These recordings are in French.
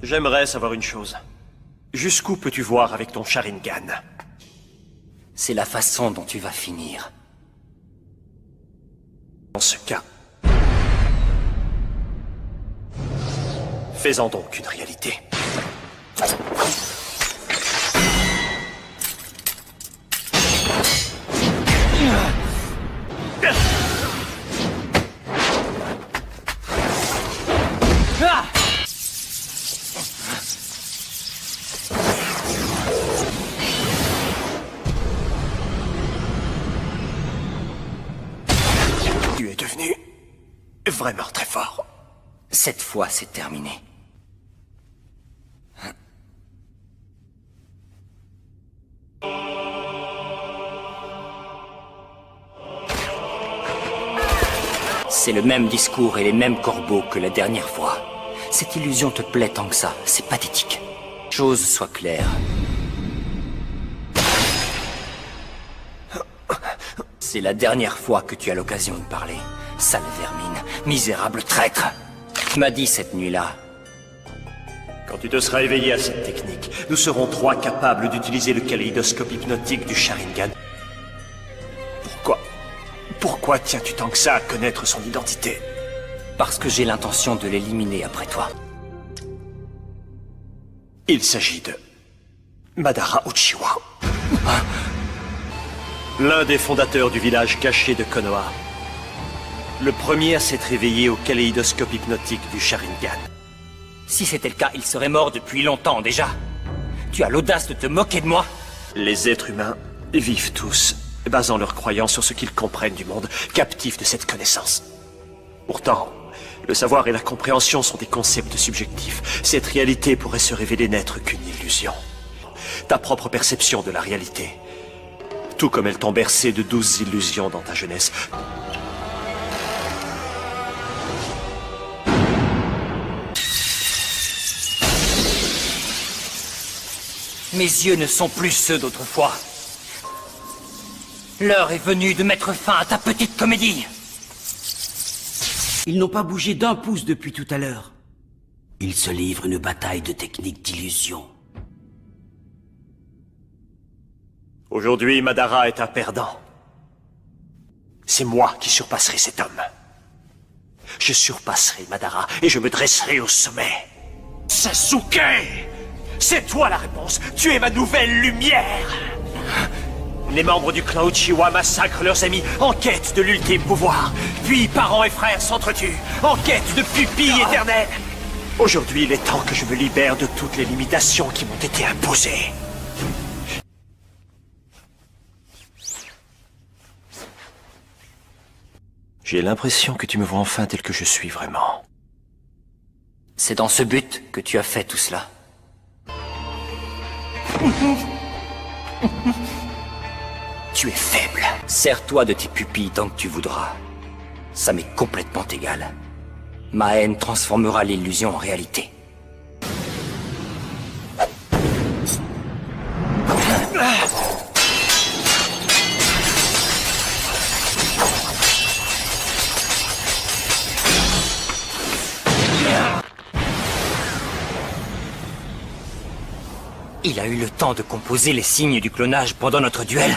J'aimerais savoir une chose. Jusqu'où peux-tu voir avec ton Sharingan? C'est la façon dont tu vas finir. Dans ce cas, fais-en donc une réalité. Tu es devenu vraiment très fort. Cette fois, c'est terminé. C'est le même discours et les mêmes corbeaux que la dernière fois. Cette illusion te plaît tant que ça, c'est pathétique. Chose soit claire. C'est la dernière fois que tu as l'occasion de parler. Sale vermine, misérable traître. Tu m'as dit cette nuit-là. Quand tu te seras éveillé à cette technique, nous serons trois capables d'utiliser le kaléidoscope hypnotique du Sharingan. Pourquoi tiens-tu tant que ça à connaître son identité? Parce que j'ai l'intention de l'éliminer après toi. Il s'agit de Madara Uchiwa. L'un des fondateurs du village caché de Konoha. Le premier à s'être éveillé au kaléidoscope hypnotique du Sharingan. Si c'était le cas, il serait mort depuis longtemps déjà. Tu as l'audace de te moquer de moi? Les êtres humains vivent tous, basant leurs croyances sur ce qu'ils comprennent du monde, captifs de cette connaissance. Pourtant, le savoir et la compréhension sont des concepts subjectifs. Cette réalité pourrait se révéler n'être qu'une illusion. Ta propre perception de la réalité, tout comme elles t'ont bercé de 12 illusions dans ta jeunesse. Mes yeux ne sont plus ceux d'autrefois. L'heure est venue de mettre fin à ta petite comédie. Ils n'ont pas bougé d'un pouce depuis tout à l'heure. Ils se livrent une bataille de techniques d'illusion. Aujourd'hui, Madara est un perdant. C'est moi qui surpasserai cet homme. Je surpasserai Madara et je me dresserai au sommet. Sasuke! C'est toi la réponse! Tu es ma nouvelle lumière! Les membres du clan Uchiwa massacrent leurs amis en quête de l'ultime pouvoir. Puis parents et frères s'entretuent en quête de pupilles éternelles. Aujourd'hui, il est temps que je me libère de toutes les limitations qui m'ont été imposées. J'ai l'impression que tu me vois enfin tel que je suis vraiment. C'est dans ce but que tu as fait tout cela. Tu es faible. Sers-toi de tes pupilles tant que tu voudras. Ça m'est complètement égal. Ma haine transformera l'illusion en réalité. Il a eu le temps de composer les signes du clonage pendant notre duel.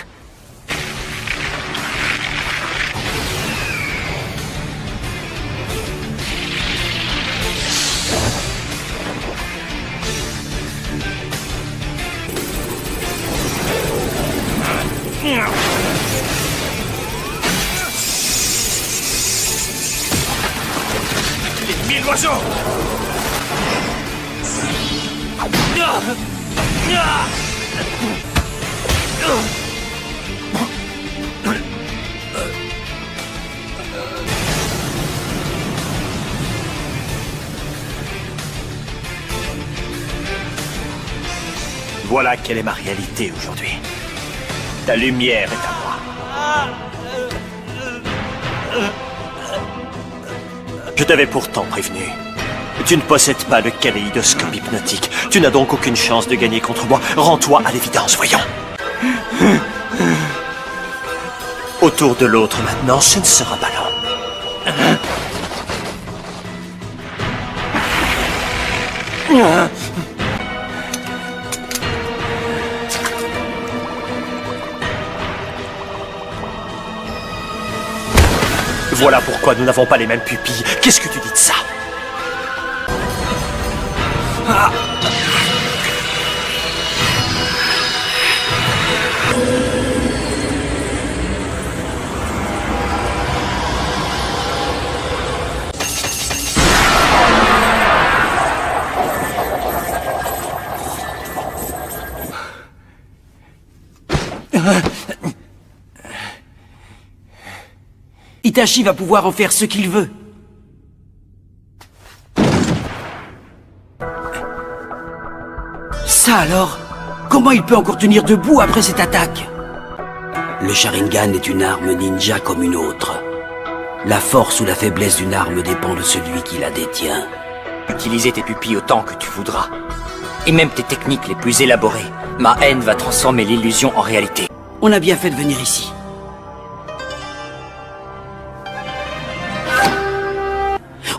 Les 1000 oiseaux! Voilà quelle est ma réalité aujourd'hui. Ta lumière est à moi. Je t'avais pourtant prévenu. Tu ne possèdes pas le kaléidoscope hypnotique. Tu n'as donc aucune chance de gagner contre moi. Rends-toi à l'évidence, voyons. Autour de l'autre maintenant, ce ne sera pas long. Voilà pourquoi nous n'avons pas les mêmes pupilles. Qu'est-ce que tu dis de ça? Itachi va pouvoir en faire ce qu'il veut. Ça alors? Comment il peut encore tenir debout après cette attaque? Le Sharingan est une arme ninja comme une autre. La force ou la faiblesse d'une arme dépend de celui qui la détient. Utiliser tes pupilles autant que tu voudras. Et même tes techniques les plus élaborées. Ma haine va transformer l'illusion en réalité. On a bien fait de venir ici.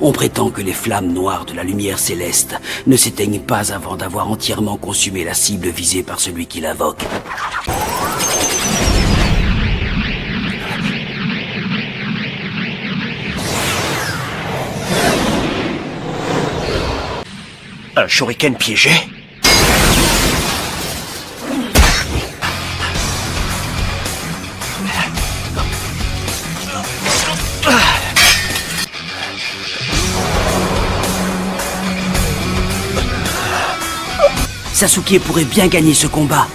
On prétend que les flammes noires de la lumière céleste ne s'éteignent pas avant d'avoir entièrement consumé la cible visée par celui qui l'invoque. Un shuriken piégé? Sasuke pourrait bien gagner ce combat.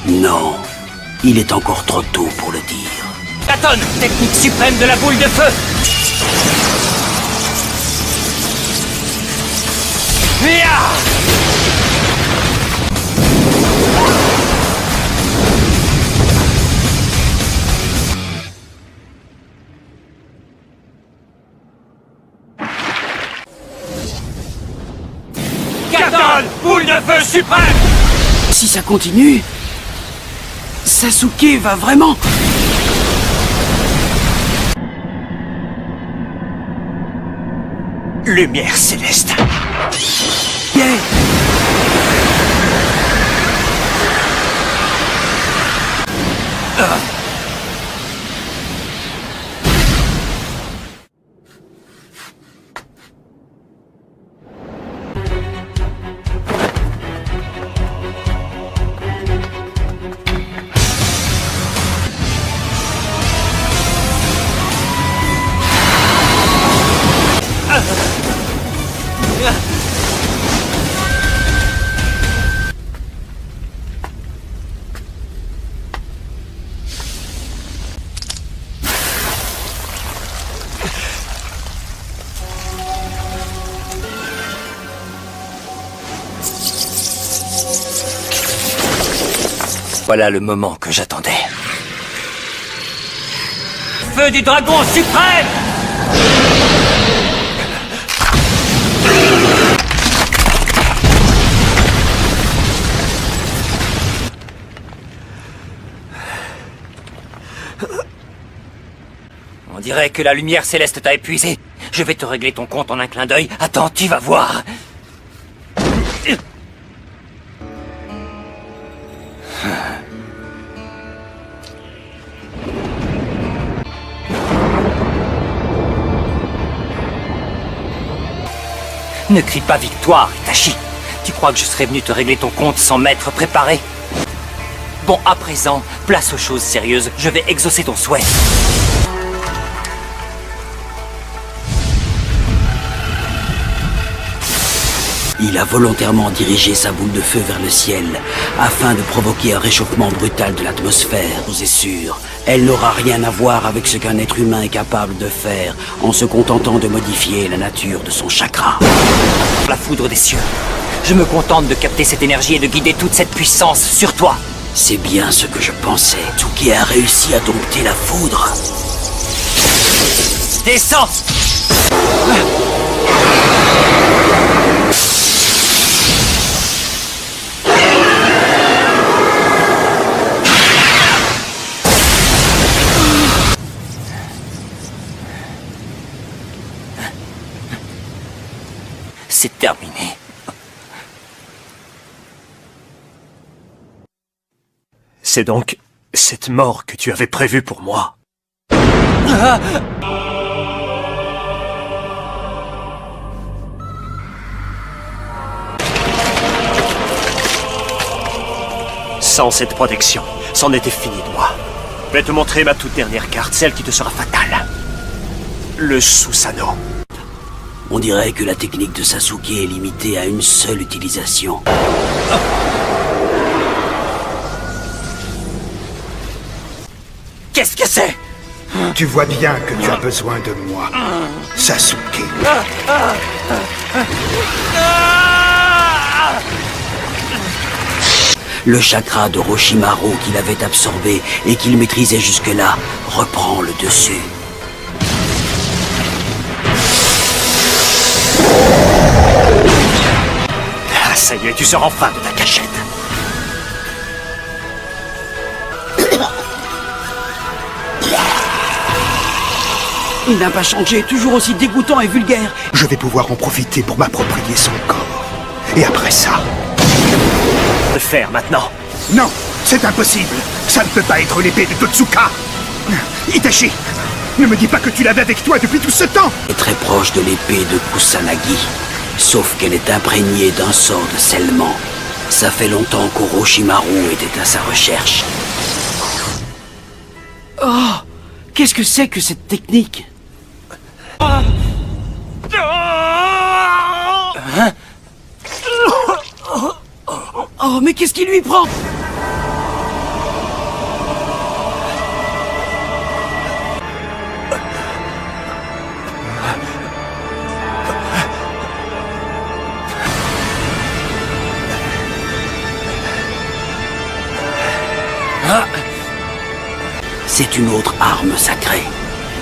Non, il est encore trop tôt pour le dire. Katon, technique suprême de la boule de feu. Katon, boule de feu suprême! Si ça continue, Sasuke va vraiment... Lumière céleste. Yeah. Voilà le moment que j'attendais. Feu du dragon suprême! On dirait que la lumière céleste t'a épuisé. Je vais te régler ton compte en un clin d'œil. Attends, tu vas voir. Ne crie pas victoire, Itachi. Tu crois que je serais venu te régler ton compte sans m'être préparé? Bon, à présent, place aux choses sérieuses. Je vais exaucer ton souhait. Il a volontairement dirigé sa boule de feu vers le ciel, afin de provoquer un réchauffement brutal de l'atmosphère. Vous êtes sûr, elle n'aura rien à voir avec ce qu'un être humain est capable de faire en se contentant de modifier la nature de son chakra. La foudre des cieux. Je me contente de capter cette énergie et de guider toute cette puissance sur toi. C'est bien ce que je pensais. Tsuki a réussi à dompter la foudre. Descends! C'est terminé. C'est donc cette mort que tu avais prévue pour moi. Sans cette protection, c'en était fini de moi. Je vais te montrer ma toute dernière carte, celle qui te sera fatale. Le Susanoo. On dirait que la technique de Sasuke est limitée à une seule utilisation. Qu'est-ce que c'est? Tu vois bien que tu as besoin de moi, Sasuke. Le chakra de Orochimaru qu'il avait absorbé et qu'il maîtrisait jusque-là reprend le dessus. Ah, ça y est, tu sors enfin de ta cachette. Il n'a pas changé, toujours aussi dégoûtant et vulgaire. Je vais pouvoir en profiter pour m'approprier son corps. Et après ça... Le faire maintenant. Non, c'est impossible. Ça ne peut pas être l'épée de Totsuka. Itachi, ne me dis pas que tu l'avais avec toi depuis tout ce temps. Est très proche de l'épée de Kusanagi. Sauf qu'elle est imprégnée d'un sort de scellement. Ça fait longtemps qu'Orochimaru était à sa recherche. Oh, qu'est-ce que c'est que cette technique? Hein? Oh, mais qu'est-ce qui lui prend? C'est une autre arme sacrée.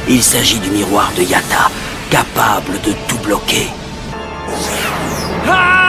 Il s'agit du miroir de Yatta, capable de tout bloquer. Ah!